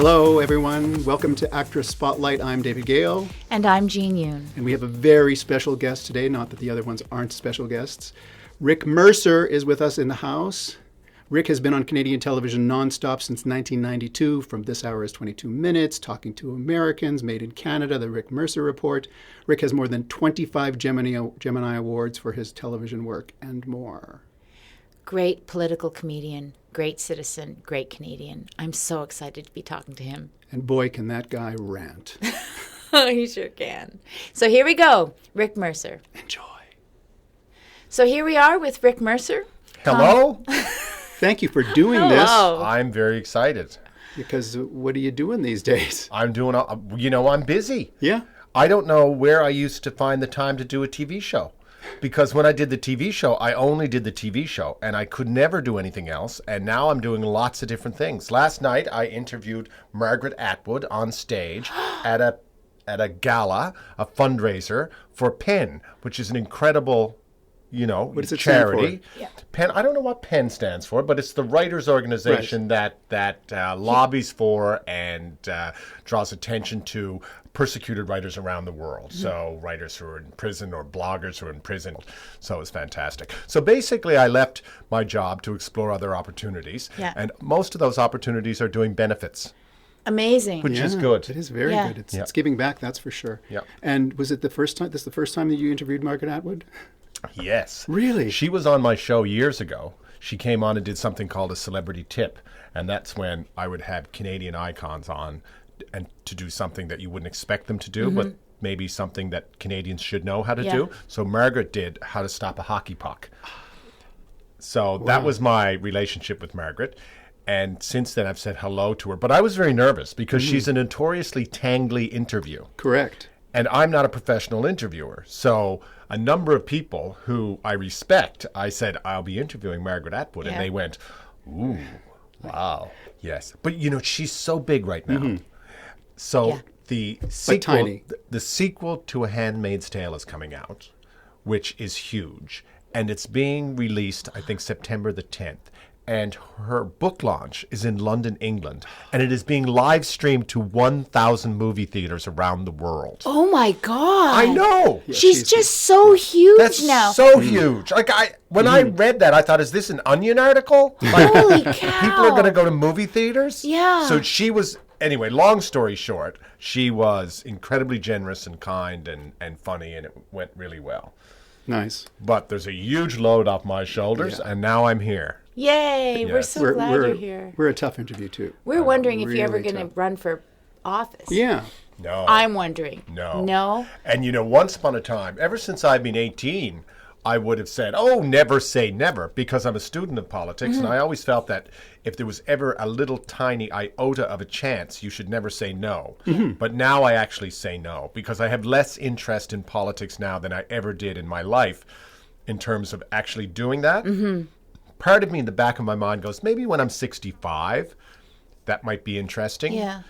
Hello, everyone. Welcome to ACTRA Spotlight. I'm David Gale. And I'm Jean Yoon. And we have a very special guest today, not that the other ones aren't special guests. Rick Mercer is with us in the house. Rick has been on Canadian television nonstop since 1992, from This Hour is 22 Minutes, Talking to Americans, Made in Canada, The Rick Mercer Report. Rick has more than 25 Gemini Awards for his television work and more. Great political comedian, great citizen, great Canadian. I'm so excited to be talking to him. And boy, can that guy rant. He sure can. So here we go, Rick Mercer. Enjoy. So here we are with Rick Mercer. Hello. Thank you for doing Hello. I'm very excited. Because what are you doing these days? I'm doing, I'm busy. Yeah? I don't know where I used to find the time to do a TV show. Because when I did the TV show, I only did the TV show, and I could never do anything else. And now I'm doing lots of different things. Last night, I interviewed Margaret Atwood on stage at a gala, a fundraiser for PEN, which is an incredible, what does it charity. Yeah. PEN, I don't know what PEN stands for, but it's the writers' organization that lobbies for and draws attention to persecuted writers around the world. Mm-hmm. So writers who are in prison or bloggers who are in prison. So it was fantastic. So basically, I left my job to explore other opportunities. Yeah. And most of those opportunities are doing benefits. Amazing. Which is good. It is very good. It's giving back, that's for sure. Yeah. And was it the first time that you interviewed Margaret Atwood? Yes. Really? She was on my show years ago. She came on and did something called a celebrity tip. And that's when I would have Canadian icons on and to do something that you wouldn't expect them to do, mm-hmm. but maybe something that Canadians should know how to do. So Margaret did How to Stop a Hockey Puck. So that was my relationship with Margaret. And since then, I've said hello to her. But I was very nervous because she's a notoriously tangly interview. Correct. And I'm not a professional interviewer. So a number of people who I respect, I said, I'll be interviewing Margaret Atwood. Yeah. And they went, ooh, wow. Yes. But, she's so big right now. Mm-hmm. So the sequel to A Handmaid's Tale is coming out, which is huge. And it's being released, I think, September the 10th. And her book launch is in London, England. And it is being live streamed to 1,000 movie theaters around the world. Oh, my God. I know. Yeah, she's just so huge That's now. So huge. Like when I read that, I thought, is this an Onion article? Like, holy cow. People are going to go to movie theaters? Yeah. So she was, anyway, long story short, she was incredibly generous and kind and funny, and it went really well. Nice. But there's a huge load off my shoulders, and now I'm here. Yay, yes. We're so glad you're here. We're a tough interview, too. We're wondering if you're ever going to run for office. Yeah. No. I'm wondering. No. No? And, once upon a time, ever since I've been 18, I would have said, never say never, because I'm a student of politics, and I always felt that if there was ever a little tiny iota of a chance, you should never say no. Mm-hmm. But now I actually say no, because I have less interest in politics now than I ever did in my life in terms of actually doing that. Mm-hmm. Part of me in the back of my mind goes, maybe when I'm 65, that might be interesting. Yeah.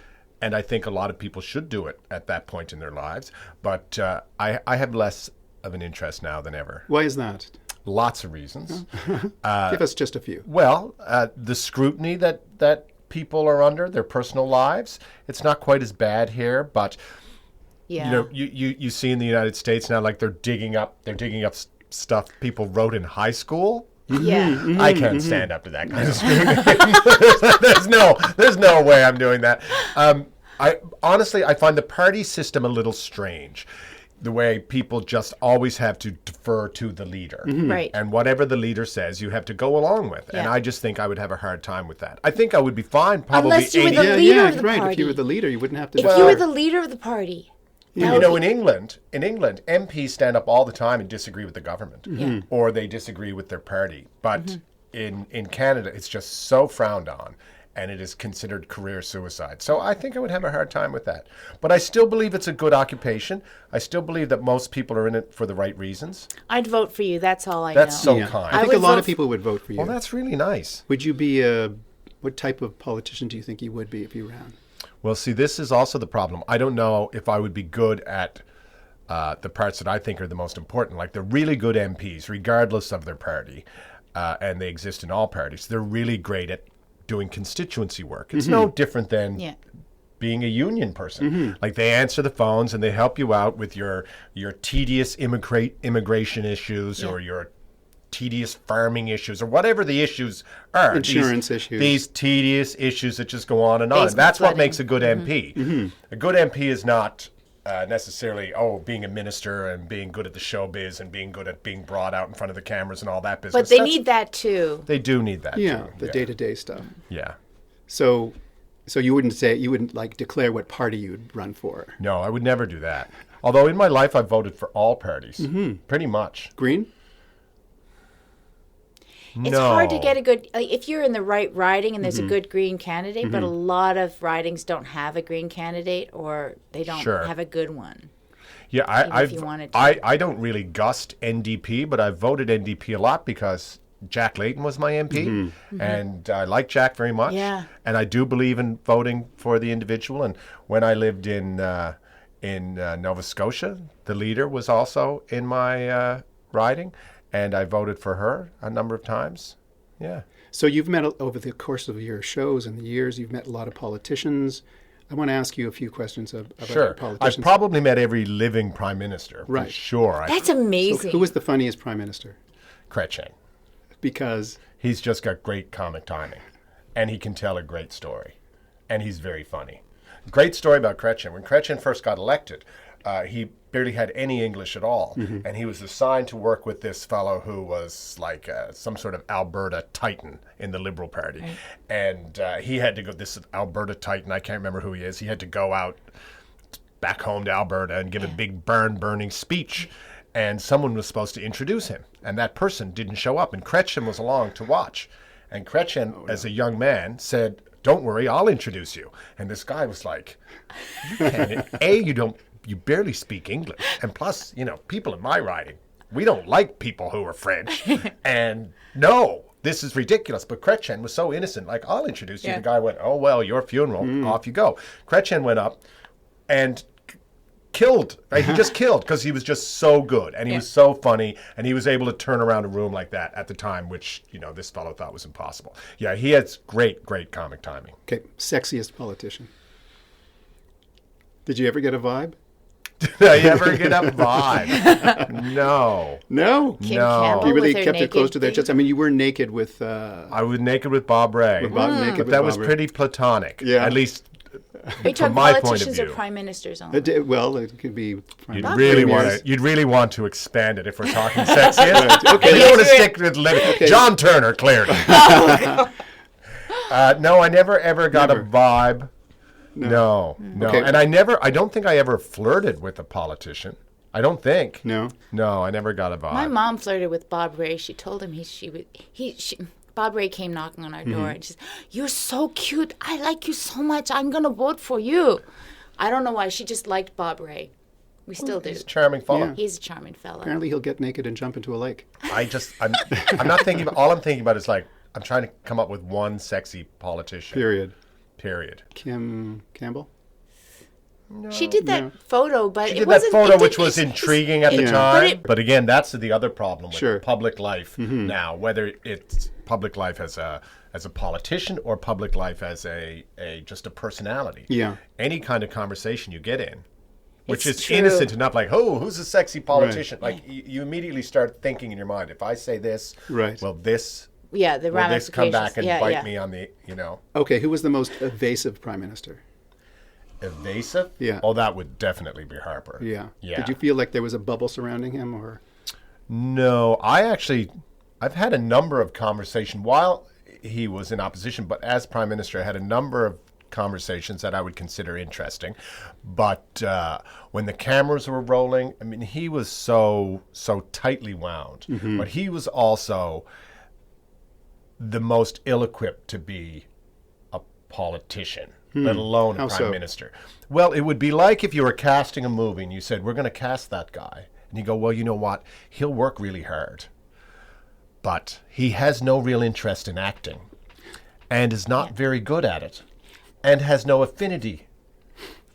And I think a lot of people should do it at that point in their lives. But I have less of an interest now than ever. Why is that? Lots of reasons. Give us just a few. Well, the scrutiny that people are under, their personal lives, it's not quite as bad here, but you see in the United States now, like they're digging up stuff people wrote in high school. Yeah. Mm-hmm, I can't stand up to that kind of scrutiny. there's no way I'm doing that. I find the party system a little strange. The way people just always have to defer to the leader. Mm-hmm. Right. And whatever the leader says, you have to go along with. Yeah. And I just think I would have a hard time with that. I think I would be fine, probably. Unless you were the leader of the party. If you were the leader, you wouldn't have to. If you were the leader of the party. Yeah. In England, MPs stand up all the time and disagree with the government. Mm-hmm. Or they disagree with their party. But in Canada, it's just so frowned on. And it is considered career suicide. So I think I would have a hard time with that. But I still believe it's a good occupation. I still believe that most people are in it for the right reasons. I'd vote for you. That's all I know. That's so kind. I think a lot of people would vote for you. Well, that's really nice. Would you be what type of politician do you think you would be if you ran? Well, see, this is also the problem. I don't know if I would be good at the parts that I think are the most important, like the really good MPs, regardless of their party, and they exist in all parties. They're really great at doing constituency work. It's no different than being a union person. Like they answer the phones and they help you out with your tedious immigration issues or your tedious farming issues or whatever the issues are. Insurance issues. These tedious issues that just go on and on. That's what makes a good MP. A good MP is not necessarily, being a minister and being good at the showbiz and being good at being brought out in front of the cameras and all that business. But they need that too. They do need that too. The day-to-day stuff. Yeah. So you wouldn't like declare what party you'd run for? No, I would never do that. Although in my life I've voted for all parties, pretty much. Green? It's hard to get a good, if you're in the right riding and there's a good Green candidate, but a lot of ridings don't have a Green candidate or they don't have a good one. Yeah, I don't really gust NDP, but I've voted NDP a lot because Jack Layton was my MP, and I like Jack very much. Yeah. And I do believe in voting for the individual. And when I lived in Nova Scotia, the leader was also in my riding, and I voted for her a number of times. Yeah. So you've met, over the course of your shows and the years, you've met a lot of politicians. I want to ask you a few questions about politicians. I've probably met every living prime minister, for sure. That's amazing. So who was the funniest prime minister? Chrétien. Because? He's just got great comic timing, and he can tell a great story, and he's very funny. Great story about Chrétien. When Chrétien first got elected, he barely had any English at all, and he was assigned to work with this fellow who was like some sort of Alberta Titan in the Liberal Party. Right. And he had to go, this Alberta Titan, I can't remember who he is, he had to go out back home to Alberta and give a big burning speech. And someone was supposed to introduce him, and that person didn't show up, and Chrétien was along to watch. And Chrétien, as a young man, said, "Don't worry, I'll introduce you." And this guy was like, "You can't. You barely speak English, and plus, people in my riding, we don't like people who are French, and no, this is ridiculous." But Chrétien was so innocent, like, "I'll introduce you." The guy went, "Oh well, your funeral, off you go." Chrétien went up and killed, right? He just killed because he was just so good and he was so funny and he was able to turn around a room like that at the time, which, this fellow thought was impossible. Yeah, he has great comic timing. Okay, sexiest politician. Did you ever get a vibe? Did I ever get a vibe? No. Kim Campbell You really with her kept it close to their thing? chest. I mean, you were naked with... I was naked with Bob Ray. That was pretty platonic. Yeah. At least Are you talking politicians or prime ministers only? Well, it could be... You'd really want to expand it if we're talking sexiest. Okay. You don't want to stick with living. Okay. John Turner, clearly. No, I never ever got a vibe. No. Okay. And I don't think I ever flirted with a politician. I don't think. No, I never got a vibe. My mom flirted with Bob Ray. She told him Bob Ray came knocking on our door and she said, "You're so cute. I like you so much. I'm going to vote for you." I don't know why. She just liked Bob Ray. We still do. He's a charming fellow. Yeah. He's a charming fellow. Apparently he'll get naked and jump into a lake. I'm not thinking about, all I'm thinking about is like, I'm trying to come up with one sexy politician. Period. Kim Campbell? No. She did that photo, but it wasn't... which was intriguing at the time. But again, that's the other problem with public life now, whether it's public life as a politician or public life as just a personality. Yeah. Any kind of conversation you get in, which is innocent enough, like, who's a sexy politician? Right. Like, you immediately start thinking in your mind, if I say this, well, this... Yeah, the ramifications. Will this come back and bite me on the, Okay, who was the most evasive prime minister? Evasive? Yeah. Oh, that would definitely be Harper. Yeah. Did you feel like there was a bubble surrounding him, or? No, I've had a number of conversations while he was in opposition, but as prime minister, I had a number of conversations that I would consider interesting. But when the cameras were rolling, I mean, he was so tightly wound, but he was also the most ill-equipped to be a politician, let alone a prime minister. Well, it would be like if you were casting a movie and you said, "We're going to cast that guy." And you go, "Well, you know what? He'll work really hard, but he has no real interest in acting and is not very good at it and has no affinity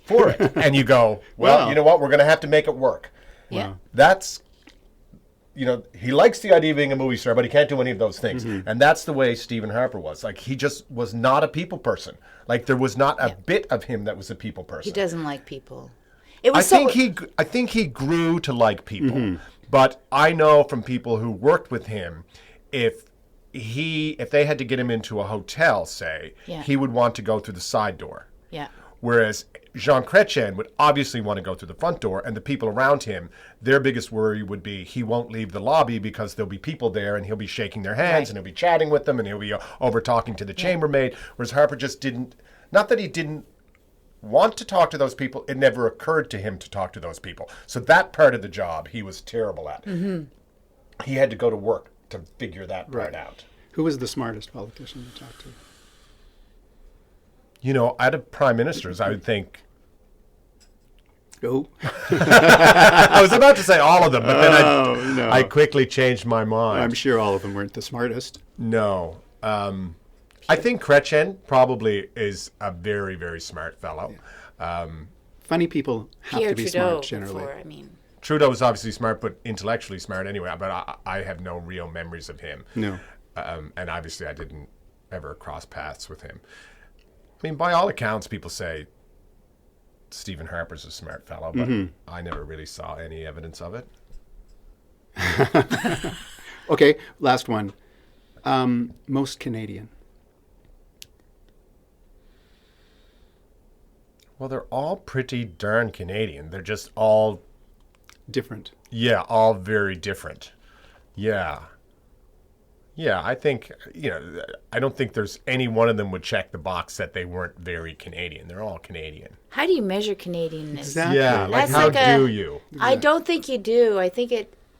for it." And you go, "Well, you know what? We're going to have to make it work." Yeah. he likes the idea of being a movie star, but he can't do any of those things. And that's the way Stephen Harper was. Like, he just was not a people person. Like, there was not a bit of him that was a people person. He doesn't like people. It I was think he grew to like people. But I know from people who worked with him, if they had to get him into a hotel, say, he would want to go through the side door. Yeah. Whereas Jean Chrétien would obviously want to go through the front door, and the people around him, their biggest worry would be he won't leave the lobby because there'll be people there, and he'll be shaking their hands, and he'll be chatting with them, and he'll be over talking to the chambermaid. Whereas Harper just didn't, not that he didn't want to talk to those people, it never occurred to him to talk to those people. So that part of the job he was terrible at. He had to go to work to figure that part out. Who was the smartest politician you talked to? Out of prime ministers, I would think. Oh. I was about to say all of them, but then I quickly changed my mind. I'm sure all of them weren't the smartest. No. I think Chrétien probably is a very, very smart fellow. Yeah. Funny people have Pierre to be Trudeau smart generally. before, Trudeau was obviously smart, but intellectually smart anyway. But I have no real memories of him. No. And obviously I didn't ever cross paths with him. By all accounts, people say Stephen Harper's a smart fellow, but I never really saw any evidence of it. Okay, last one. Most Canadian. Well, they're all pretty darn Canadian. They're just all... different. Yeah, all very different. Yeah. Yeah, I think, I don't think there's any one of them would check the box that they weren't very Canadian. They're all Canadian. How do you measure Canadianness? Exactly. Yeah, That's how like do you? I don't think you do. I think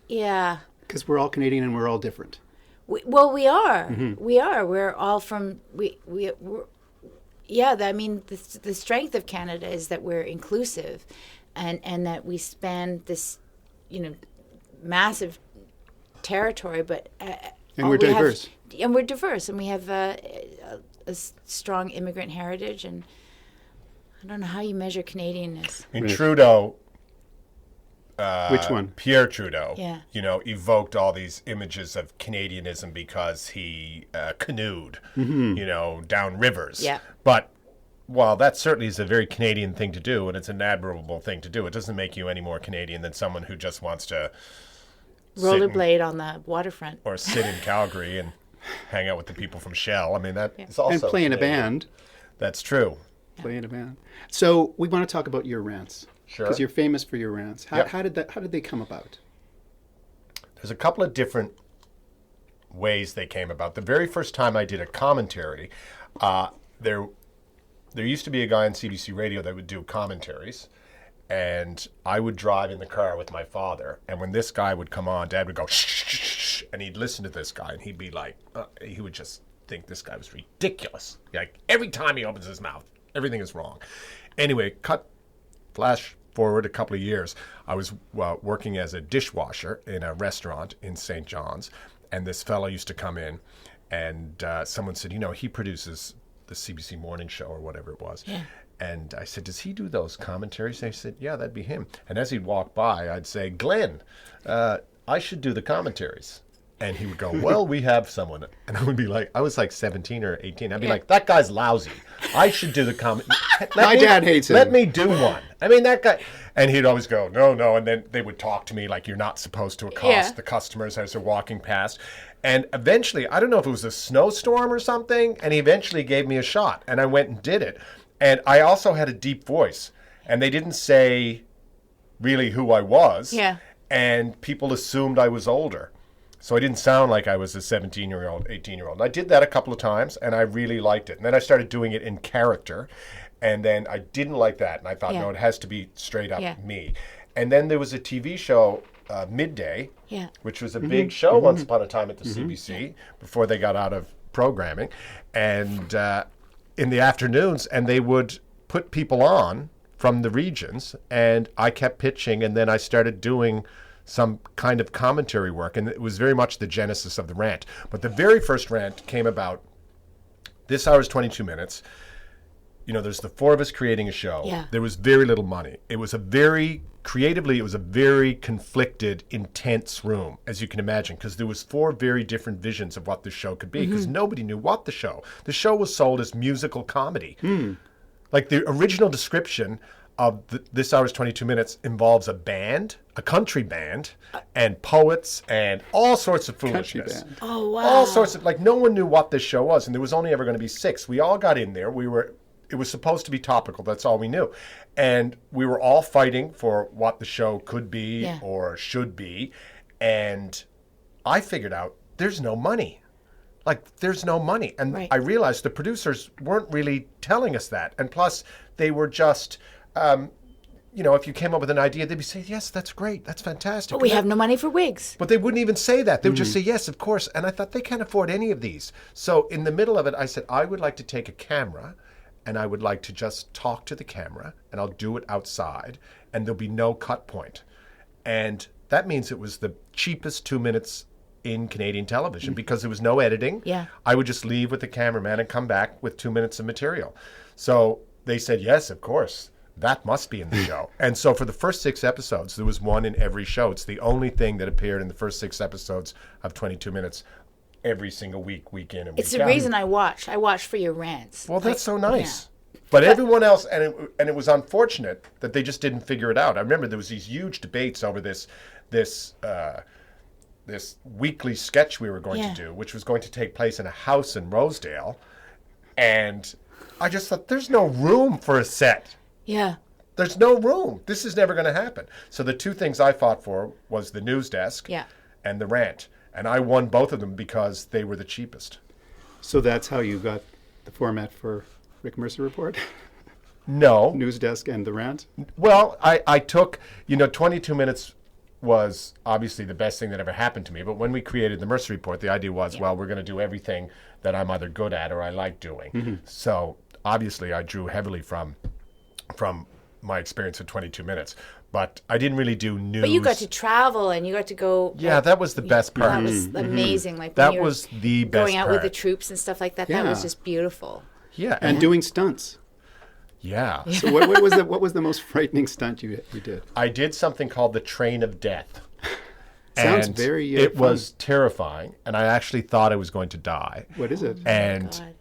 Because we're all Canadian and we're all different. we are. We are. We're all from, we're the strength of Canada is that we're inclusive and that we span this, massive territory, but... and we're diverse. And we're diverse, and we have a strong immigrant heritage, and I don't know how you measure Canadianness. In Trudeau... Which one? Pierre Trudeau, Yeah. Evoked all these images of Canadianism because he canoed, down rivers. Yeah. But while that certainly is a very Canadian thing to do, and it's an admirable thing to do, it doesn't make you any more Canadian than someone who just wants to... Rollerblade on the waterfront. Or sit in Calgary and hang out with the people from Shell. That is also... And play in a Canadian. band. That's true. Play in a band. So we want to talk about your rants. Sure. Because you're famous for your rants. Yep. How did they come about? There's a couple of different ways they came about. The very first time I did a commentary, there used to be a guy on CBC Radio that would do commentaries, and I would drive in the car with my father, and when this guy would come on, Dad would go, shh, shh, shh, and he'd listen to this guy, and he'd be like, he would just think this guy was ridiculous. Like, every time he opens his mouth, everything is wrong. Anyway, flash forward a couple of years, I was working as a dishwasher in a restaurant in St. John's, and this fellow used to come in, and someone said, he produces the CBC morning show or whatever it was. Yeah. And I said, does he do those commentaries? And he said, yeah, that'd be him. And as he'd walk by, I'd say, Glenn, I should do the commentaries. And he would go, well, we have someone. And I would be like, I was like 17 or 18. I'd be like, that guy's lousy. I should do the comment. My dad hates him. Let me do one. That guy. And he'd always go, no. And then they would talk to me like, you're not supposed to accost the customers as they're walking past. And eventually, I don't know if it was a snowstorm or something, and he eventually gave me a shot. And I went and did it. And I also had a deep voice. And they didn't say really who I was. Yeah. And people assumed I was older. So I didn't sound like I was a 17-year-old, 18-year-old. I did that a couple of times, and I really liked it. And then I started doing it in character. And then I didn't like that. And I thought, no, it has to be straight up me. And then there was a TV show, Midday, which was a big show once upon a time at the CBC before they got out of programming. And in the afternoons, and they would put people on from the regions. And I kept pitching, and then I started doing some kind of commentary work, and it was very much the genesis of the rant. But the very first rant came about, this hour is 22 minutes. there's the four of us creating a show. Yeah. There was very little money. It was a very conflicted, intense room, as you can imagine, because there was four very different visions of what the show could be, because nobody knew what the show. The show was sold as musical comedy. Like the original description of This Hour's 22 Minutes involves a band, a country band, and poets, and all sorts of foolishness. Country band. Oh, wow. All sorts of, like, no one knew what this show was, and there was only ever going to be 6. We all got in there. It was supposed to be topical. That's all we knew. And we were all fighting for what the show could be or should be. And I figured out there's no money. Like, there's no money. And I realized the producers weren't really telling us that. And plus, they were just, if you came up with an idea, they'd be saying, yes, that's great. That's fantastic. But we have no money for wigs. But they wouldn't even say that. They would just say, yes, of course. And I thought, they can't afford any of these. So in the middle of it, I said, I would like to take a camera, and I would like to just talk to the camera, and I'll do it outside, and there'll be no cut point. And that means it was the cheapest 2 minutes in Canadian television because there was no editing. Yeah. I would just leave with the cameraman and come back with 2 minutes of material. So they said, yes, of course, that must be in the show. And so for the first 6 episodes, there was one in every show. It's the only thing that appeared in the first 6 episodes of 22 Minutes every single week in and week out. It's the reason I watch. I watch for your rants. Well, that's so nice. Yeah. But everyone else, and it was unfortunate that they just didn't figure it out. I remember there was these huge debates over this weekly sketch we were going to do, which was going to take place in a house in Rosedale. And I just thought, there's no room for a set. Yeah. There's no room. This is never going to happen. So the 2 things I fought for was the news desk and the rant. And I won both of them because they were the cheapest. So that's how you got the format for Rick Mercer Report? No. News desk and the rant? Well, I took, 22 Minutes was obviously the best thing that ever happened to me. But when we created the Mercer Report, the idea was, well, we're going to do everything that I'm either good at or I like doing. So obviously I drew heavily from my experience of 22 Minutes. But I didn't really do news. But you got to travel and you got to go. Yeah, that was the best part. That was amazing. Like that was the best going out part. with the troops and stuff like that. Yeah. That was just beautiful. Yeah, and doing stunts. Yeah. So what was the most frightening stunt you did? I did something called the Train of Death. Sounds and very it fun. Was terrifying, and I actually thought I was going to die. What is it? And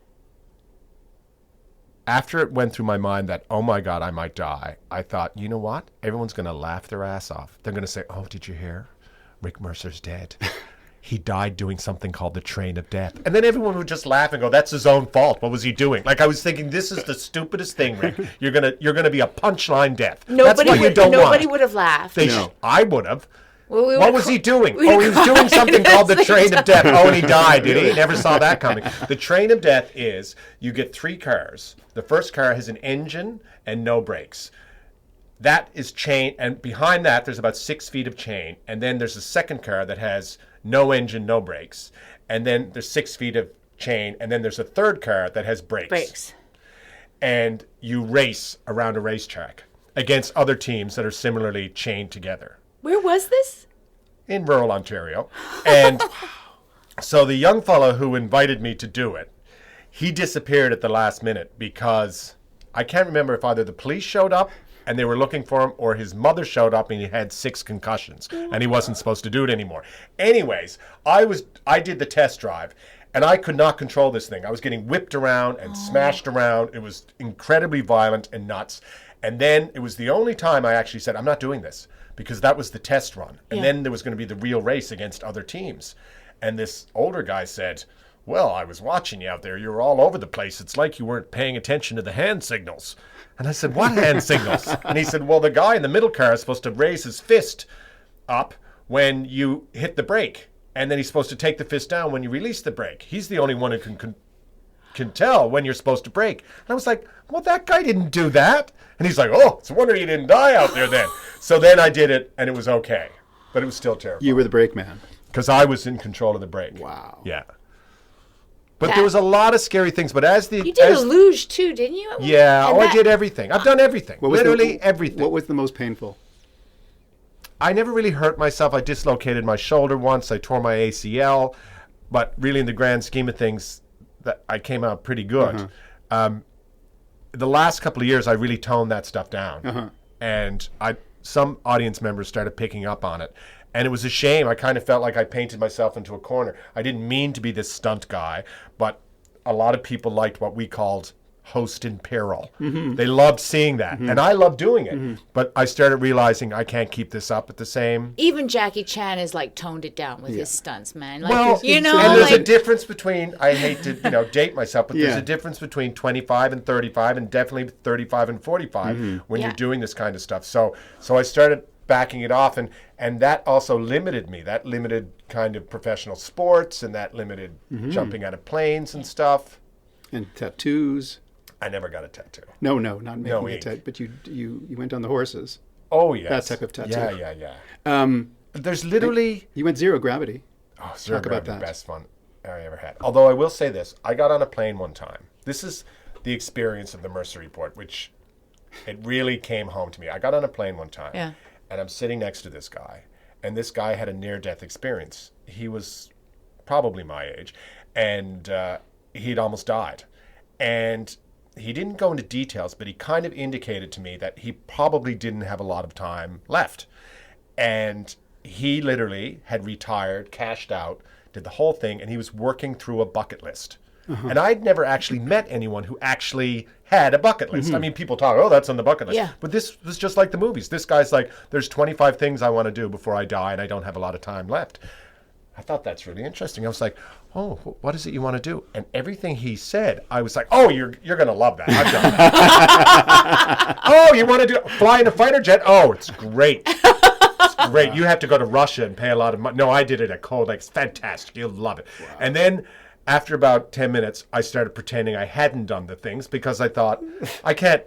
after it went through my mind that, oh my God, I might die, I thought, you know what? Everyone's going to laugh their ass off. They're going to say, oh, did you hear? Rick Mercer's dead. He died doing something called the Train of Death. And then everyone would just laugh and go, that's his own fault. What was he doing? Like, I was thinking, this is the stupidest thing, Rick. You're gonna be a punchline death. That's what you don't want. Nobody would have laughed. I would have. Well, what was he doing? He was doing something called the Train of Death. Oh, and he died, did he? Never saw that coming. The Train of Death is, you get 3 cars. The first car has an engine and no brakes. That is chain, and behind that, there's about 6 feet of chain. And then there's a second car that has no engine, no brakes. And then there's 6 feet of chain. And then there's a third car that has brakes. And you race around a racetrack against other teams that are similarly chained together. Where was this? In rural Ontario. And so the young fellow who invited me to do it, he disappeared at the last minute because I can't remember if either the police showed up and they were looking for him, or his mother showed up and he had 6 concussions and he wasn't supposed to do it anymore. Anyways, I did the test drive and I could not control this thing. I was getting whipped around and smashed around. It was incredibly violent and nuts. And then it was the only time I actually said, I'm not doing this, because that was the test run. And then there was going to be the real race against other teams. And this older guy said, well, I was watching you out there. You were all over the place. It's like you weren't paying attention to the hand signals. And I said, what hand signals? And he said, well, the guy in the middle car is supposed to raise his fist up when you hit the brake. And then he's supposed to take the fist down when you release the brake. He's the only one who can tell when you're supposed to brake. And I was like, well, that guy didn't do that. And he's like, oh, it's a wonder you didn't die out there then. So then I did it, and it was okay. But it was still terrible. You were the brake man. Because I was in control of the brake. Wow. Yeah. But there was a lot of scary things. But you did a luge too, didn't you? Yeah. I did everything. I've done everything. Literally everything. What was the most painful? I never really hurt myself. I dislocated my shoulder once. I tore my ACL. But really, in the grand scheme of things, that I came out pretty good. the last couple of years, I really toned that stuff down. Uh-huh. And some audience members started picking up on it. And it was a shame. I kind of felt like I painted myself into a corner. I didn't mean to be this stunt guy, but a lot of people liked what we called host in peril. Mm-hmm. They loved seeing that. Mm-hmm. And I loved doing it. Mm-hmm. But I started realizing I can't keep this up at the same. Even Jackie Chan has like toned it down with his stunts, man. Like, well, you know, and there's like, a difference between, I hate to, date myself, but there's a difference between 25 and 35 and definitely 35 and 45 when you're doing this kind of stuff. So I started backing it off, and that also limited me. That limited kind of professional sports, and that limited jumping out of planes and stuff. And tattoos. I never got a tattoo. No, not making a tattoo. But you went on the horses. Oh, yes. That type of tattoo. Yeah. There's literally... You went zero gravity. Oh, zero gravity, the best fun I ever had. Although I will say this. I got on a plane one time. This is the experience of the Mercer Report, which it really came home to me. I got on a plane one time, and I'm sitting next to this guy. And this guy had a near-death experience. He was probably my age, and he'd almost died. And... he didn't go into details, but he kind of indicated to me that he probably didn't have a lot of time left. And he literally had retired, cashed out, did the whole thing, and he was working through a bucket list. Uh-huh. And I'd never actually met anyone who actually had a bucket list. I mean, people talk, that's on the bucket list. Yeah. But this was just like the movies. This guy's like, there's 25 things I want to do before I die, and I don't have a lot of time left. I thought that's really interesting. I was like, oh, what is it you want to do? And everything he said, I was like, oh, you're going to love that. I've done that. Oh, you want to fly in a fighter jet? Oh, it's great. It's great. You have to go to Russia and pay a lot of money. No, I did it at Cold Lake. It's fantastic. You'll love it. Wow. And then after about 10 minutes, I started pretending I hadn't done the things because I thought, I can't.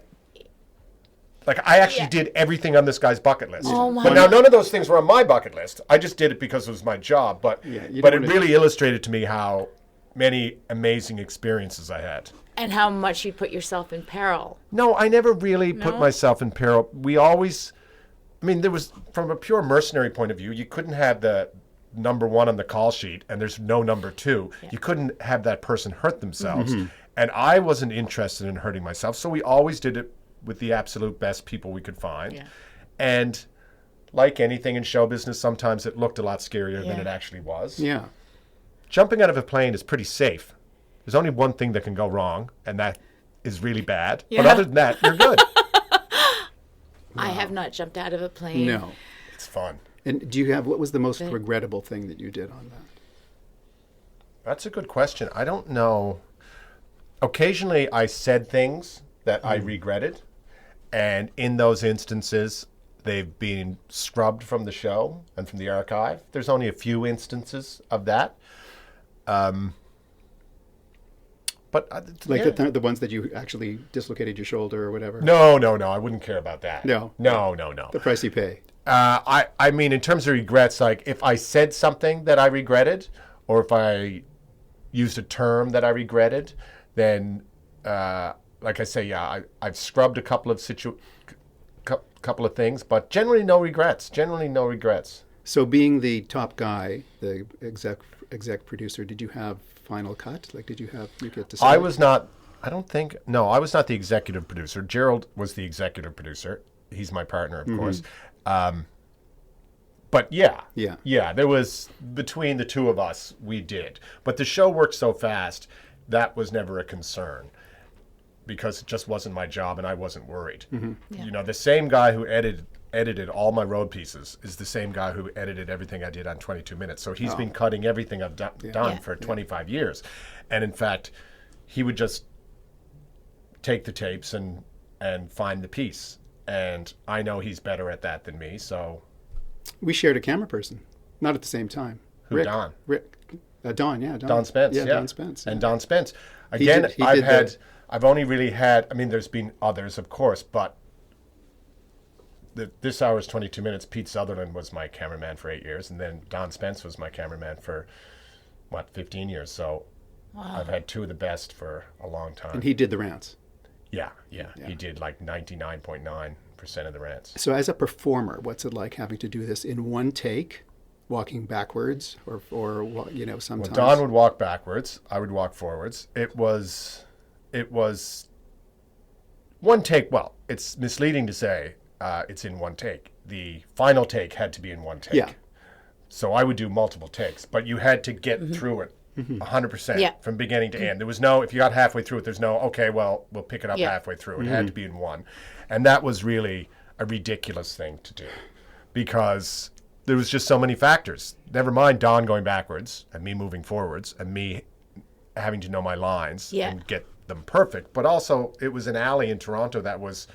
Like, I actually did everything on this guy's bucket list. Oh my but now, none of those things were on my bucket list. I just did it because it was my job. But it really illustrated to me how many amazing experiences I had. And how much you put yourself in peril. No, I never really put myself in peril. We always, there was, from a pure mercenary point of view, you couldn't have the number one on the call sheet and there's no number two. Yeah. You couldn't have that person hurt themselves. Mm-hmm. And I wasn't interested in hurting myself. So we always did it with the absolute best people we could find. Yeah. And like anything in show business, sometimes it looked a lot scarier than it actually was. Yeah. Jumping out of a plane is pretty safe. There's only one thing that can go wrong, and that is really bad. Yeah. But other than that, you're good. I have not jumped out of a plane. No. It's fun. And what was the most regrettable thing that you did on that? That's a good question. I don't know. Occasionally I said things that I regretted. And in those instances, they've been scrubbed from the show and from the archive. There's only a few instances of that. But the ones that you actually dislocated your shoulder or whatever? No. I wouldn't care about that. No. The price you pay. I mean, in terms of regrets, like if I said something that I regretted or if I used a term that I regretted, then... like I say, I've scrubbed a couple of things, but generally no regrets. So being the top guy, the exec producer, did you have final cut? Like, did you get to say? I was not the executive producer. Gerald was the executive producer. He's my partner, of course. But yeah, there was, between the two of us, we did. But the show worked so fast, that was never a concern. Because it just wasn't my job and I wasn't worried. Mm-hmm. Yeah. The same guy who edited all my road pieces is the same guy who edited everything I did on 22 Minutes. So he's been cutting everything I've done for 25 years. And in fact, he would just take the tapes and find the piece. And I know he's better at that than me, so... We shared a camera person, not at the same time. Who, Rick, Don? Don. Don Spence, Don Spence. Yeah. And Don Spence. Again, I've only really had, there's been others, of course, but this hour's 22 Minutes, Pete Sutherland was my cameraman for 8 years, and then Don Spence was my cameraman for, 15 years. So I've had two of the best for a long time. And he did the rants. Yeah. He did like 99.9% of the rants. So as a performer, what's it like having to do this in one take, walking backwards, or sometimes? Well, Don would walk backwards. I would walk forwards. It was One take, well, it's misleading to say it's in one take. The final take had to be in one take. Yeah. So I would do multiple takes, but you had to get through it 100% Yeah. from beginning to end. There was no, if you got halfway through it, there's no, okay, well, we'll pick it up Yeah. halfway through. It had to be in one. And that was really a ridiculous thing to do because there was just so many factors. Never mind Don going backwards and me moving forwards and me having to know my lines Yeah. and get them perfect. But also, it was an alley in Toronto that was,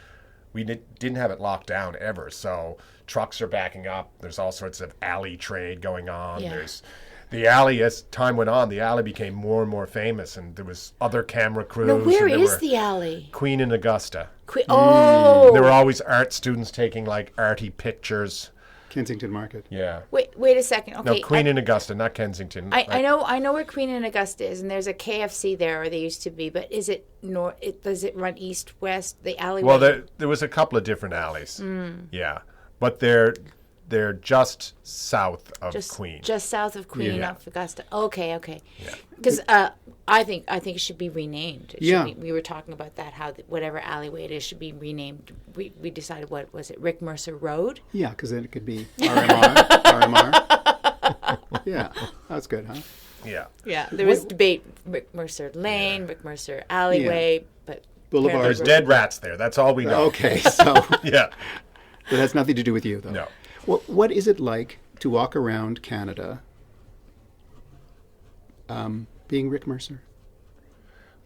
we didn't have it locked down ever. So trucks are backing up. There's all sorts of alley trade going on. Yeah. There's the alley, as time went on, the alley became more and more famous, and there was other camera crews. Now, where and there is were the alley? Queen and Augusta. Oh. There were always art students taking like arty pictures. Kensington Market. Yeah. Wait a second. Okay. No, Queen and Augusta, not Kensington. I know where Queen and Augusta is, and there's a KFC there, or there used to be. But is it north? Does it run east west? The alleyway. Well, there was a couple of different alleys. Yeah, but they're just south of Queen. Just south of Queen, Yeah. off Augusta. Okay. Yeah. Because I think it should be renamed. It should Yeah. be, we were talking about that, how whatever alleyway it is should be renamed. We decided, what was it, Rick Mercer Road? Yeah, because then it could be RMR. Yeah, that's good, huh? Yeah. Yeah. There was debate, Rick Mercer Lane, Rick Mercer Alleyway, but Boulevard. There's dead rats there. That's all we know. Okay, so Yeah. that has nothing to do with you, though. No. What is it like to walk around Canada being Rick Mercer?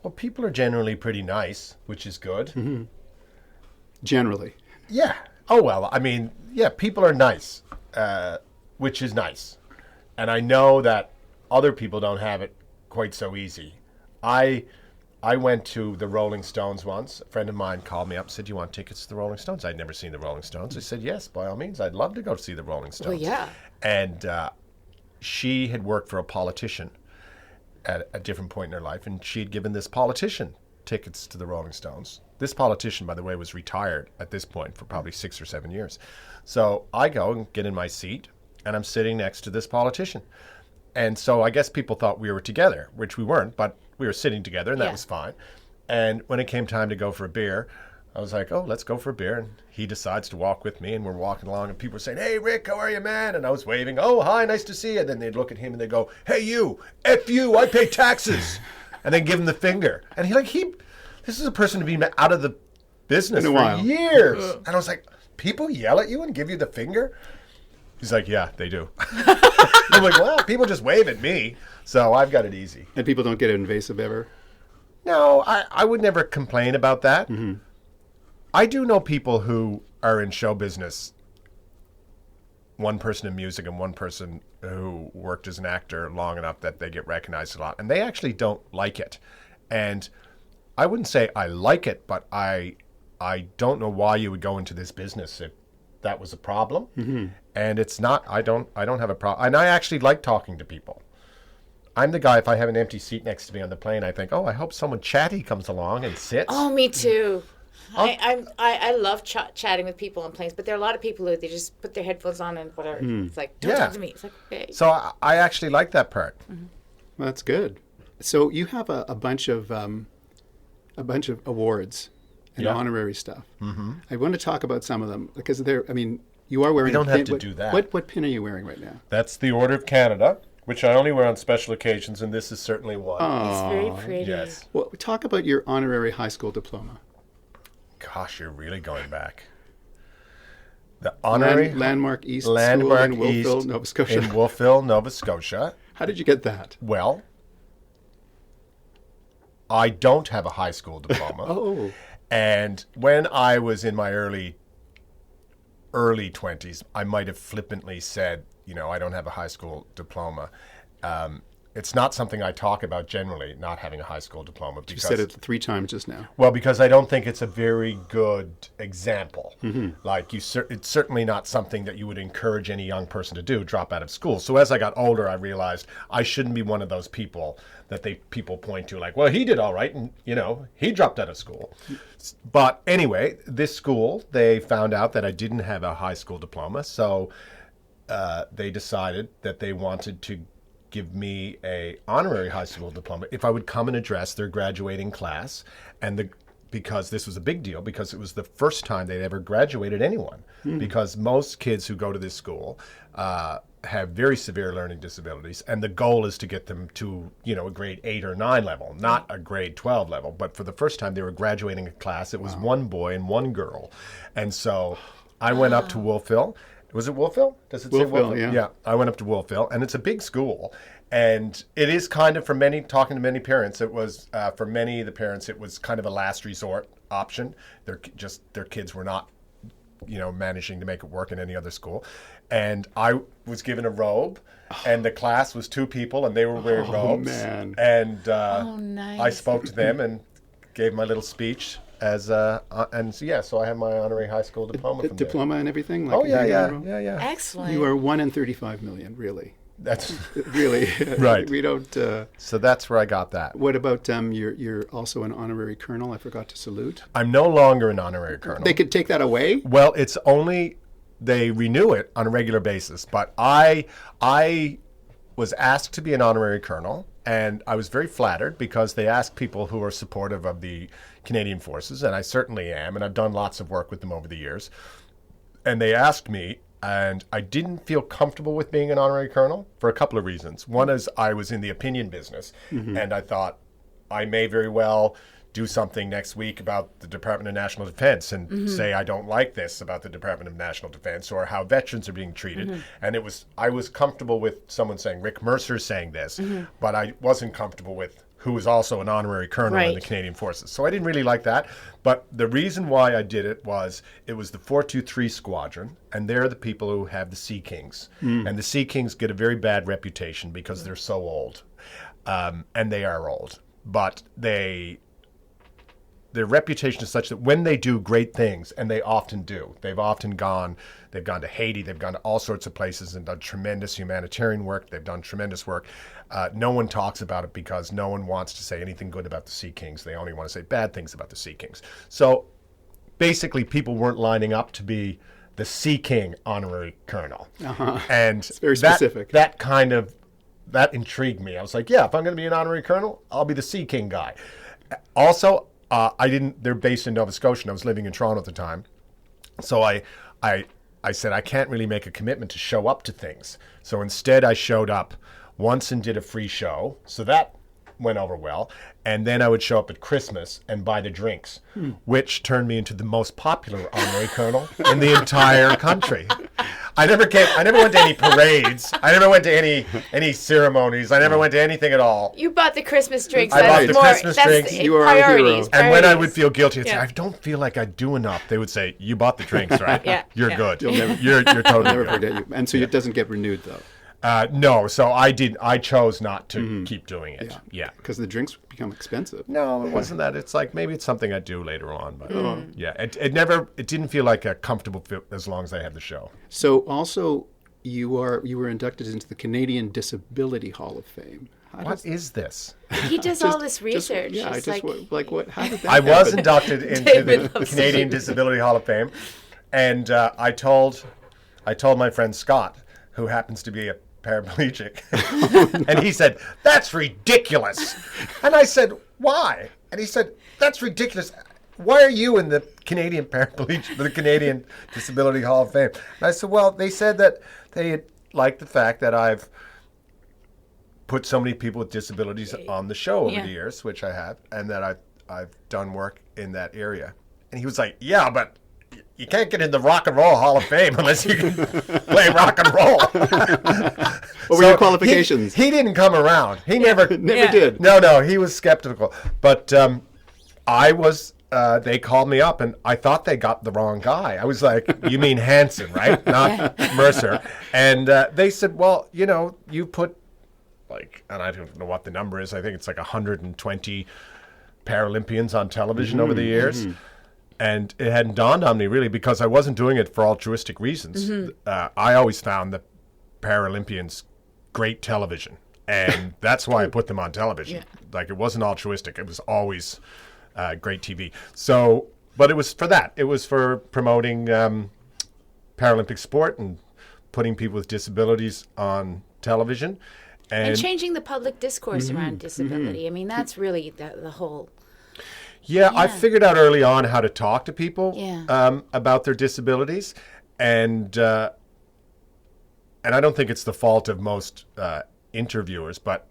Well, people are generally pretty nice, which is good. Generally. Yeah. Oh, well, I mean, yeah, people are nice, which is nice. And I know that other people don't have it quite so easy. I went to the Rolling Stones once. A friend of mine called me up and said, "Do you want tickets to the Rolling Stones?" I'd never seen the Rolling Stones. I said, "Yes, by all means. I'd love to go see the Rolling Stones." Well, yeah. And she had worked for a politician at a different point in her life, and she had given this politician tickets to the Rolling Stones. This politician, by the way, was retired at this point for probably 6 or 7 years. So I go and get in my seat, and I'm sitting next to this politician. And so I guess people thought we were together, which we weren't, but we were sitting together, and that Yeah. was fine. And when it came time to go for a beer, I was like, "Oh, let's go for a beer." And he decides to walk with me, and we're walking along, and people are saying, "Hey, Rick, how are you, man?" And I was waving, "Oh, hi, nice to see you." And then they'd look at him, and they'd go, "Hey, you, F you, I pay taxes." And then give him the finger. And this is a person to be out of the business In a for while. years. And I was like, "People yell at you and give you the finger?" He's like, "Yeah, they do." I'm like, "Well, people just wave at me, so I've got it easy." And people don't get invasive ever? No, I would never complain about that. I do know people who are in show business, one person in music and one person who worked as an actor long enough that they get recognized a lot, and they actually don't like it. And I wouldn't say I like it, but I don't know why you would go into this business if that was a problem. And it's not. I don't have a problem. And I actually like talking to people. I'm the guy, if I have an empty seat next to me on the plane, I think, "Oh, I hope someone chatty comes along and sits." Oh, me too. I love chatting with people on planes, but there are a lot of people who they just put their headphones on and whatever. It's like, don't Yeah. talk to me. It's like, okay. So I actually like that part. Well, that's good. So you have a bunch of awards and Yeah. honorary stuff. I want to talk about some of them because you are wearing. We don't a have pin. to do that. What pin are you wearing right now? That's the Order of Canada, which I only wear on special occasions, and this is certainly one. It's very pretty. Yes. Well, talk about your honorary high school diploma. Gosh, you're really going back. The honorary Landmark East Landmark School in Wolfville, East Nova Scotia. in Wolfville, Nova Scotia. How did you get that? Well, I don't have a high school diploma. Oh, And when I was in my early 20s, I might have flippantly said, I don't have a high school diploma. It's not something I talk about generally, not having a high school diploma. you said it 3 times just now. Well, because I don't think it's a very good example. Like, it's certainly not something that you would encourage any young person to do, drop out of school. So as I got older, I realized I shouldn't be one of those people that people point to, like, "Well, he did all right, and, he dropped out of school." But anyway, this school, they found out that I didn't have a high school diploma, so they decided that they wanted to give me a honorary high school diploma if I would come and address their graduating class. And because this was a big deal, because it was the first time they'd ever graduated anyone. Because most kids who go to this school have very severe learning disabilities, and the goal is to get them to, a grade 8 or 9 level, not a grade 12 level. But for the first time, they were graduating a class. It was one boy and one girl. And so I went up to Wolfville. Was it Wolfville? Does it say Wolfville? Yeah, I went up to Wolfville, and it's a big school. And it is kind of, for many, talking to many parents, it was, for many of the parents, it was kind of a last resort option. Their kids were not, managing to make it work in any other school. And I was given a robe, and the class was 2 people, and they were wearing robes. Man. And nice. I spoke to them and gave my little speech as so I have my honorary high school diploma. Diploma and everything? Yeah. Excellent. You are 1 in 35 million, really. That's really right. We don't. So that's where I got that. What about you're also an honorary colonel? I forgot to salute. I'm no longer an honorary colonel. They could take that away? Well, it's only they renew it on a regular basis. But I was asked to be an honorary colonel, and I was very flattered because they ask people who are supportive of the Canadian Forces, and I certainly am, and I've done lots of work with them over the years. And they asked me. And I didn't feel comfortable with being an honorary colonel for a couple of reasons. One is I was in the opinion business, and I thought I may very well do something next week about the Department of National Defense and say I don't like this about the Department of National Defense or how veterans are being treated. And I was comfortable with someone saying, Rick Mercer saying this, but I wasn't comfortable with who was also an honorary colonel in the Canadian Forces. So I didn't really like that. But the reason why I did it was the 423 Squadron, and they're the people who have the Sea Kings. And the Sea Kings get a very bad reputation because they're so old. And they are old. But their reputation is such that when they do great things, and they often do, they've gone to Haiti, they've gone to all sorts of places and done tremendous humanitarian work, they've done tremendous work. No one talks about it because no one wants to say anything good about the Sea Kings. They only want to say bad things about the Sea Kings. So basically people weren't lining up to be the Sea King honorary colonel. And it's very specific. That intrigued me. I was like, yeah, if I'm going to be an honorary colonel, I'll be the Sea King guy. Also, they're based in Nova Scotia, and I was living in Toronto at the time. So I said, I can't really make a commitment to show up to things. So instead I showed up once and did a free show. So that went over well. And then I would show up at Christmas and buy the drinks, which turned me into the most popular honorary colonel in the entire country. I never went to any parades. I never went to any ceremonies. I never went to anything at all. You bought the Christmas drinks. I bought the Christmas drinks. You are a hero. And when I would feel guilty, I'd say, I don't feel like I do enough. They would say, you bought the drinks, right? You're good. You're totally never good. Forget you. And so it doesn't get renewed, though. No, so I chose not to keep doing it. Yeah. Because the drinks become expensive. No, it wasn't that. It's like maybe it's something I'd do later on, but it didn't feel like a comfortable fit as long as I had the show. So also you were inducted into the Canadian Disability Hall of Fame. What is this? He does all this research. What? How did that I happen? was inducted into the Canadian Disability Hall of Fame, and I told my friend Scott, who happens to be a paraplegic, and he said, "That's ridiculous." And I said, "Why?" And he said, "That's ridiculous. Why are you in the Canadian Disability Hall of Fame?" And I said, "Well, they said that they like the fact that I've put so many people with disabilities on the show over the years, which I have, and that I've done work in that area." And he was like, "Yeah, but you can't get in the Rock and Roll Hall of Fame unless you can play rock and roll." What were your qualifications? He didn't come around. He never did. No, he was skeptical. But I was. They called me up, and I thought they got the wrong guy. I was like, "You mean Hansen, right? Not Mercer." And they said, "Well, you put and I don't know what the number is. I think it's like 120 Paralympians on television over the years." And it hadn't dawned on me, really, because I wasn't doing it for altruistic reasons. I always found the Paralympians great television, and that's why I put them on television. It wasn't altruistic. It was always great TV. So, but it was for that. It was for promoting Paralympic sport and putting people with disabilities on television. And changing the public discourse around disability. I mean, that's really the whole... Yeah, I figured out early on how to talk to people about their disabilities, and I don't think it's the fault of most interviewers, but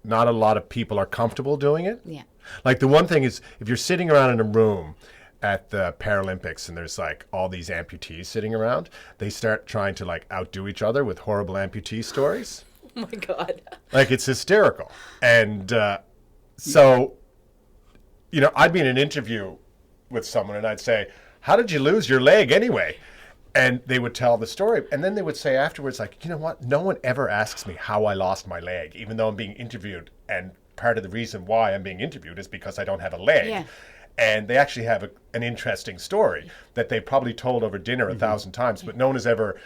not a lot of people are comfortable doing it. Yeah. Like the one thing is, if you're sitting around in a room at the Paralympics and there's like all these amputees sitting around, they start trying to like outdo each other with horrible amputee stories. Oh my God. Like it's hysterical. And so, you know, I'd be in an interview with someone and I'd say, how did you lose your leg anyway? And they would tell the story. And then they would say afterwards, like, you know what? No one ever asks me how I lost my leg, even though I'm being interviewed. And part of the reason why I'm being interviewed is because I don't have a leg. Yeah. And they actually have an interesting story that they probably told over dinner 1,000 times, but no one has ever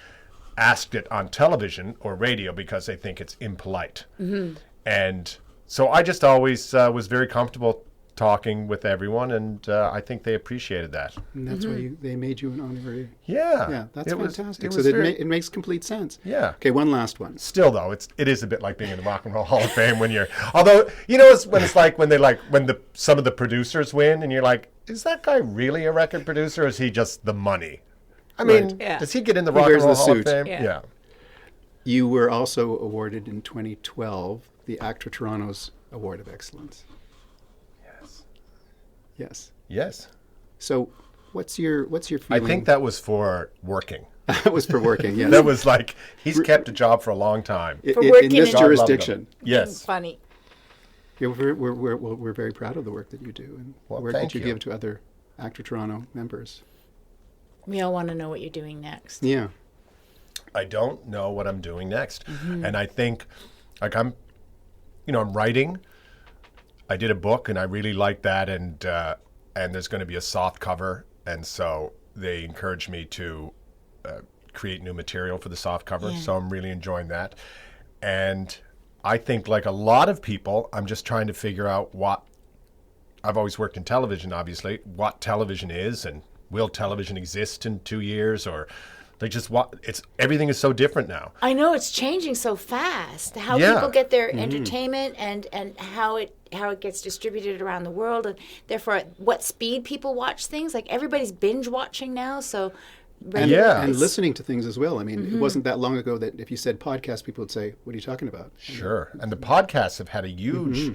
asked it on television or radio because they think it's impolite. And so I just always was very comfortable talking with everyone, and I think they appreciated that. And that's why they made you an honorary. Yeah. Yeah, that's fantastic. It It makes complete sense. Yeah. Okay, one last one. Still, though, it is a bit like being in the Rock and Roll Hall of Fame when you're. Although, you know, when some of the producers win, and you're like, is that guy really a record producer, or is he just the money? I mean, does he get in the Rock and wears Roll the Hall of suit. Fame? Yeah. You were also awarded in 2012 the ACTRA Toronto's Award of Excellence. Yes. Yes. So, what's your feeling? I think that was for working. That was for working. Yes. That was like he's kept a job for a long time. For working in this in- jurisdiction. Yes. Funny. Yeah, we're very proud of the work that you do and Well, the work thank that you you. give to other ACTRA Toronto members. We all want to know what you're doing next. Yeah. I don't know what I'm doing next. And I think, like I'm writing. I did a book and I really liked that, and there's going to be a soft cover, and so they encouraged me to create new material for the soft cover. Yeah. So I'm really enjoying that. And I think, like a lot of people, I'm just trying to figure out what I've always worked in television, obviously, what television is, and will television exist in 2 years, or like just everything is so different now. I know it's changing so fast. How Yeah. people get their entertainment and how it gets distributed around the world, and therefore at what speed people watch things. Like everybody's binge watching now, so And, Yeah. and listening to things as well. I mean, it wasn't that long ago that if you said podcast, people would say, what are you talking about? Sure. And the podcasts have had a huge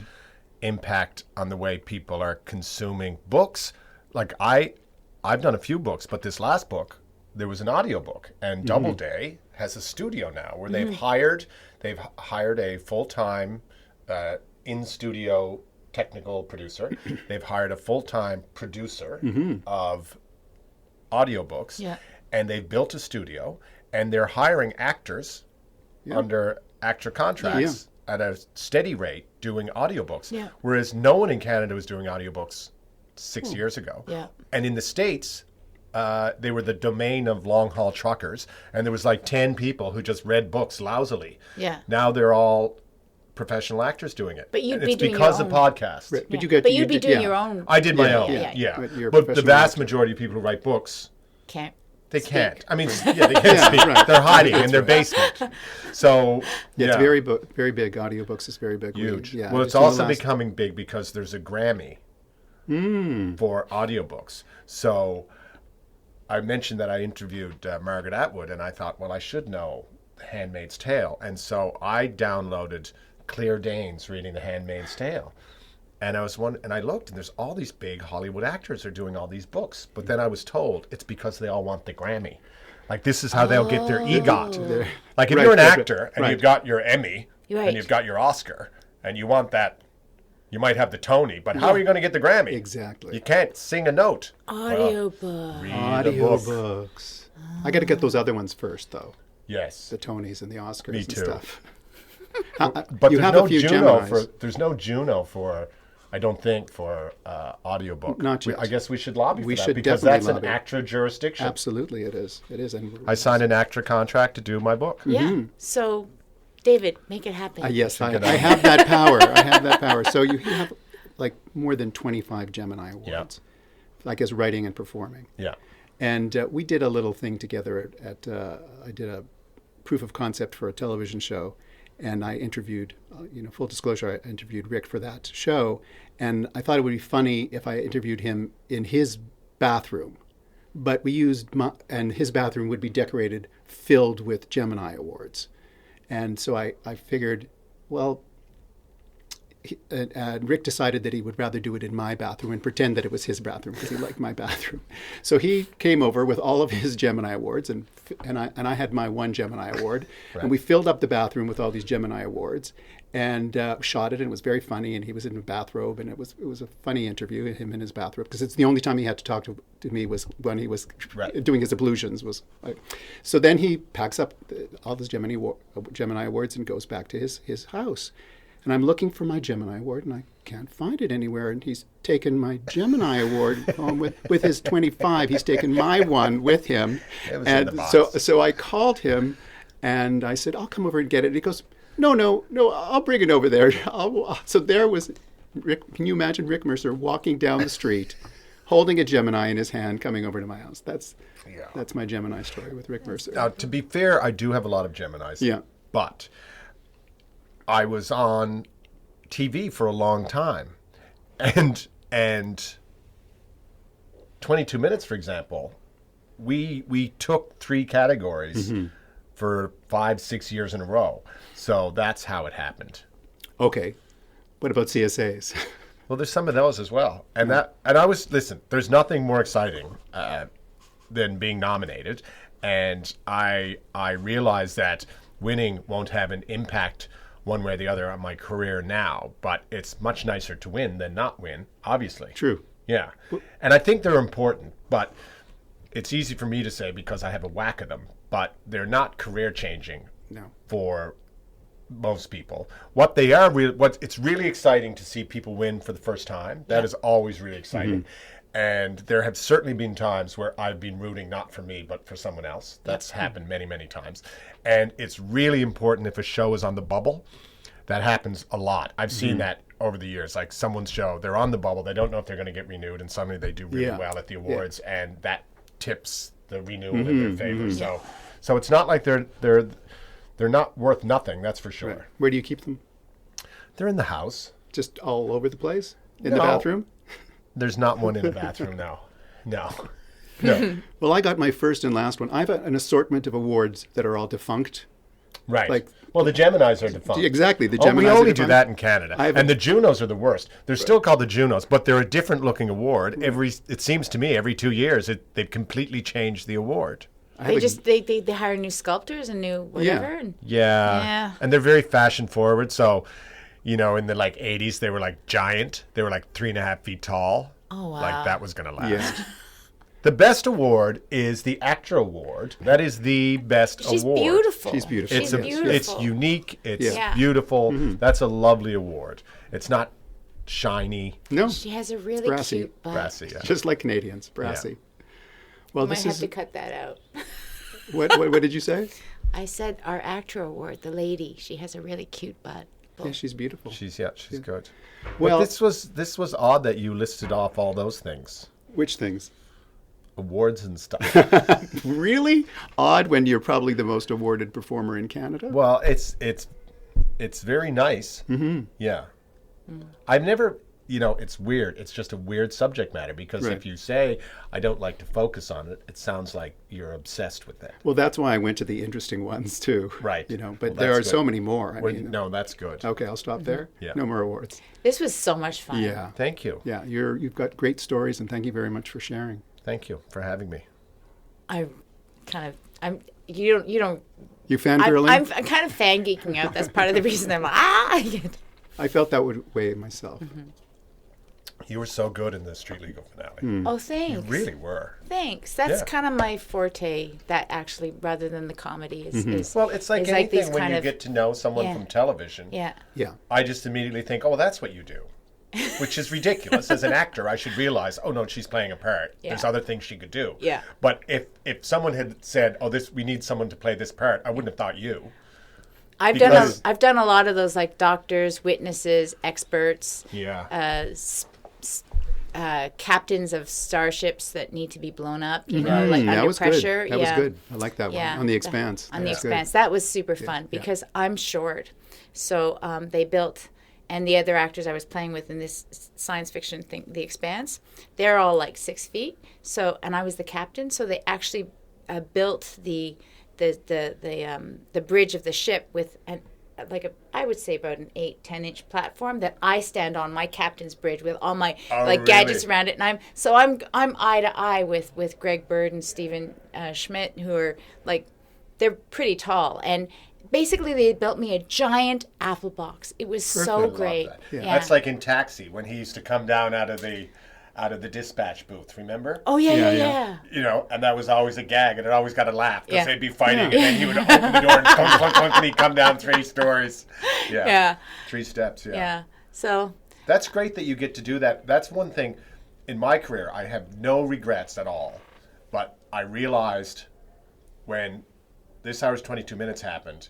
impact on the way people are consuming books. Like I've done a few books, but this last book, there was an audiobook, and Doubleday has a studio now where they've hired a full-time in-studio technical producer. They've hired a full-time producer of audiobooks. Yeah. And they've built a studio, and they're hiring actors under ACTRA contracts at a steady rate doing audiobooks. Yeah. Whereas no one in Canada was doing audiobooks 6 years ago. Yeah. And in the States, they were the domain of long-haul truckers, and there was like 10 people who just read books lousily. Yeah. Now they're all professional actors doing it. But you'd and be it's doing because your of own. podcasts. Right. Yeah. But you'd be doing your own. I did my Yeah, own, yeah, yeah. But you're a But the professional vast actor. majority of people who write books, Can't. they speak. can't. I mean, they can't speak. right. They're hiding in their basement. So, It's very big. Audiobooks is very big. huge. Yeah, Well, it's just in the also last- becoming big because there's a Grammy for audiobooks. So I mentioned that I interviewed Margaret Atwood, and I thought, well, I should know The Handmaid's Tale. And so I downloaded Claire Danes reading The Handmaid's Tale. And I looked, and there's all these big Hollywood actors are doing all these books. But then I was told it's because they all want the Grammy. Like, this is how they'll get their EGOT. Like, if Right, you're an right, right, actor and right. you've got your Emmy Right. and you've got your Oscar and you want that, you might have the Tony, but how are you going to get the Grammy? Exactly. You can't sing a note. Audiobook. Read a book. Audiobooks. I got to get those other ones first, though. Yes. The Tonys and the Oscars Me and too. stuff. But you there's have no a few Juno Geminis. there's no Juno for, I don't think, for audiobook. Not yet. I guess we should lobby We for that should because definitely that's lobby. an ACTRA jurisdiction. Absolutely, it is. It is. And I signed an ACTRA contract to do my book. Yeah. So, David, make it happen. yes, I have that power. I have that power. So you have like more than 25 Gemini awards, I guess, writing and performing. Yeah. And we did a little thing together I did a proof of concept for a television show. And I interviewed, full disclosure, I interviewed Rick for that show. And I thought it would be funny if I interviewed him in his bathroom. But and his bathroom would be decorated, filled with Gemini Awards. And so I figured, well, Rick decided that he would rather do it in my bathroom and pretend that it was his bathroom because he liked my bathroom. So he came over with all of his Gemini Awards, and I had my one Gemini Award, right. And we filled up the bathroom with all these Gemini Awards and shot it, and it was very funny. And he was in a bathrobe, and it was a funny interview, him in his bathrobe, because it's the only time he had to talk to me was when he was right. doing his ablutions. So then he packs up all his Gemini Awards and goes back to his house. And I'm looking for my Gemini Award, and I can't find it anywhere. And he's taken my Gemini Award home with his 25. He's taken my one with him. It was and in the box. So I called him, and I said, I'll come over and get it. And he goes, no, I'll bring it over there. So there was Rick. Can you imagine Rick Mercer walking down the street, holding a Gemini in his hand, coming over to my house? That's my Gemini story with Rick Mercer. Now, to be fair, I do have a lot of Geminis. Yeah. But I was on TV for a long time, and 22 Minutes, for example, we took 3 categories for 5-6 years in a row. So that's how it happened. Okay, what about CSAs? Well, there's some of those as well, and listen. There's nothing more exciting than being nominated, and I realize that winning won't have an impact one way or the other on my career now, but it's much nicer to win than not win, obviously. True. Yeah. And I think they're important, but it's easy for me to say because I have a whack of them, but they're not career changing for most people. What they are, it's really exciting to see people win for the first time. That is always really exciting. And there have certainly been times where I've been rooting not for me, but for someone else. That's happened many, many times. And it's really important if a show is on the bubble. That happens a lot. I've seen that over the years. Like someone's show, they're on the bubble. They don't know if they're going to get renewed, and suddenly they do really well at the awards, and that tips the renewal in their favor. So it's not like they're not worth nothing. That's for sure. Right. Where do you keep them? They're in the house. Just all over the place? In the bathroom? There's not one in the bathroom, no. Well, I got my first and last one. I have an assortment of awards that are all defunct. Right. Well, the Geminis are defunct. Exactly. The Geminis we only do that in Canada. And the Junos are the worst. They're still called the Junos, but they're a different looking award. It seems to me, every 2 years, they've completely changed the award. They hire new sculptors and new whatever. Yeah. And they're very fashion forward. So, in the 80s, they were like giant. They were like 3.5 feet tall. Oh, wow. Like that was going to last. Yeah. The best award is the ACTRA Award. That is the best award. She's beautiful. She's beautiful. It's unique. It's beautiful. That's a lovely award. It's not shiny. No. She has a really cute butt. Brassy, yeah. Just like Canadians, brassy. Yeah. Well, I might have to cut that out. What did you say? I said our ACTRA Award, the lady. She has a really cute butt. Yeah, she's beautiful. She's good. Well, this was odd that you listed off all those things. Which things? Awards and stuff. Really? Odd when you're probably the most awarded performer in Canada? Well, it's very nice. Yeah. I've never, it's weird. It's just a weird subject matter because if you say, I don't like to focus on it, it sounds like you're obsessed with that. Well, that's why I went to the interesting ones too. Right. But there are so many more. No, that's good. Okay, I'll stop there. Yeah. No more awards. This was so much fun. Yeah. Thank you. Yeah, you've got great stories, and thank you very much for sharing. Thank you for having me. You don't. You fangirling? I'm kind of fan-geeking out. That's part of the reason I'm like, I felt that way myself. You were so good in the Street Legal finale. Oh, thanks. You really were. Thanks. That's kind of my forte, that actually, rather than the comedy. Well, it's like anything when you get to know someone from television. Yeah. I just immediately think, that's what you do. Which is ridiculous. As an actor, I should realize, oh no, she's playing a part. Yeah. There's other things she could do. Yeah. But if someone had said, we need someone to play this part, I wouldn't have thought you. I've done a lot of those, like doctors, witnesses, experts. Yeah. Captains of starships that need to be blown up, like under pressure. That was good. I like that one. Yeah. On The Expanse. On The Expanse. That was super fun because I'm short. So they built, and the other actors I was playing with in this science fiction thing, The Expanse, they're all like 6 feet. So, and I was the captain. So they actually built the bridge of the ship with I would say about an 8-10 inch platform that I stand on, my captain's bridge, with all my gadgets around it, and I'm eye to eye with Greg Bird and Stephen Schmidt, who are they're pretty tall, and basically they built me a giant apple box. It was so great. Yeah. That's like in Taxi when he used to come down out of the dispatch booth, remember? Oh, yeah. You know, and that was always a gag, and it always got a laugh, because they'd be fighting, and then he would open the door, and clunk, clunk, clunk, and he'd come down 3 stories. Yeah. 3 steps, Yeah, so... That's great that you get to do that. That's one thing. In my career, I have no regrets at all, but I realized when This Hour's 22 Minutes happened,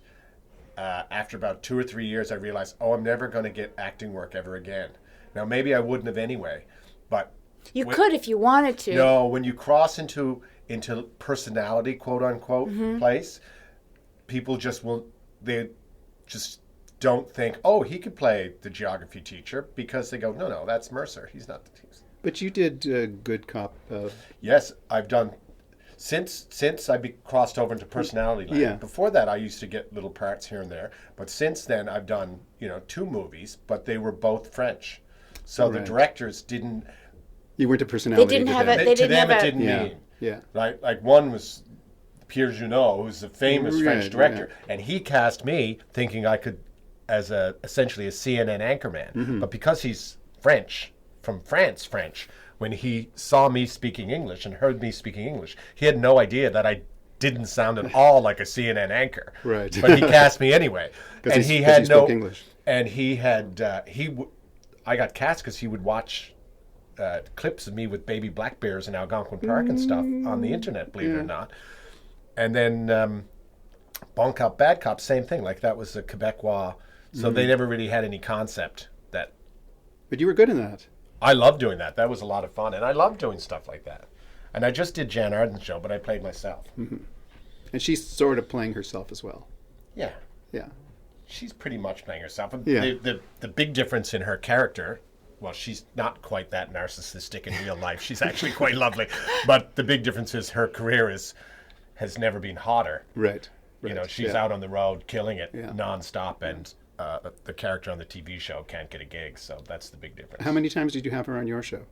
after about 2 or 3 years, I realized, I'm never going to get acting work ever again. Now, maybe I wouldn't have anyway, but... You could if you wanted to. No, when you cross into personality, quote unquote, place, people they just don't think, he could play the geography teacher, because they go, no, that's Mercer. He's not the teacher. But you did Good Cop. Yes, I've done since I crossed over into personality land. Yeah. Before that, I used to get little parts here and there, but since then, I've done 2 movies, but they were both French, so the directors didn't. You weren't a personality. They didn't have it didn't mean. Yeah. Like one was Pierre Junot, who's a famous French director, and he cast me thinking I could, as essentially a CNN anchorman. But because he's French, from France, when he saw me speaking English and heard me speaking English, he had no idea that I didn't sound at all like a CNN anchor. Right. But he cast me anyway, and he had spoke English. And he had I got cast because he would watch clips of me with baby black bears in Algonquin Park and stuff on the internet, believe it or not. And then Bon Cop, Bad Cop, same thing. Like, that was a Quebecois, so they never really had any concept that. But you were good in that. I love doing that. That was a lot of fun, and I love doing stuff like that. And I just did Jan Arden's show, but I played myself. And she's sort of playing herself as well. Yeah. Yeah. She's pretty much playing herself. Yeah. The big difference in her character, well, she's not quite that narcissistic in real life. She's actually quite lovely. But the big difference is her career has never been hotter. Right. She's out on the road killing it nonstop, and the character on the TV show can't get a gig. So that's the big difference. How many times did you have her on your show?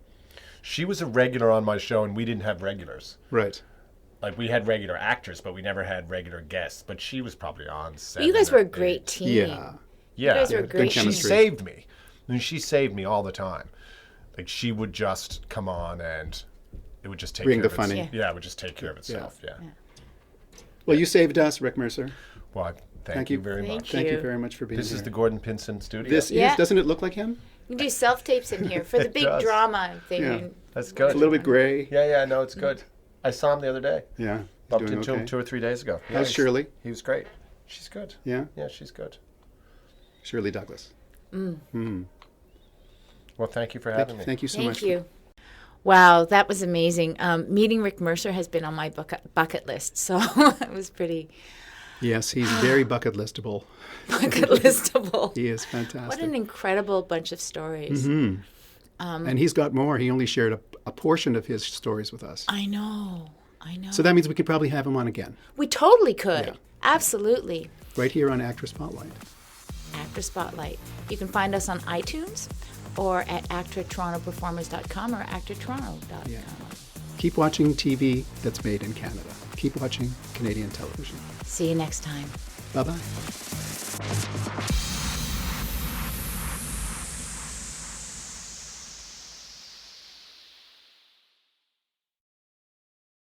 She was a regular on my show, and we didn't have regulars. Right. Like, we had regular actors, but we never had regular guests. But she was probably on 7. You guys were a great team. Yeah. You guys were a great She team. saved me. I mean, she saved me all the time. Like, she would just come on, and it would just take Bring care the of funny. itself. Yeah, it would just take care of itself. Yeah. Well, you saved us, Rick Mercer. Well, thank you very much. Thank you very much for being here. This is the Gordon Pinson studio. This is, doesn't it look like him? You can do self-tapes in here for the big does. drama thing. Yeah. That's good. It's a little bit gray. Yeah, no, it's good. I saw him the other day. Yeah. Bumped Doing into okay. him 2 or 3 days ago. How's Shirley? He was great. She's good. Yeah? Yeah, she's good. Shirley Douglas. Well, thank you for having me. Thank you so much. Thank you. Wow, that was amazing. Meeting Rick Mercer has been on my bucket list, so it was pretty Yes, he's very bucket listable. bucket listable. He is fantastic. What an incredible bunch of stories. And he's got more. He only shared a portion of his stories with us. I know. So that means we could probably have him on again. We totally could. Yeah. Absolutely. Right here on ACTRA Spotlight. ACTRA Spotlight. You can find us on iTunes or at actratorontoperformers.com or actortoronto.com. Yeah. Keep watching TV that's made in Canada. Keep watching Canadian television. See you next time. Bye-bye.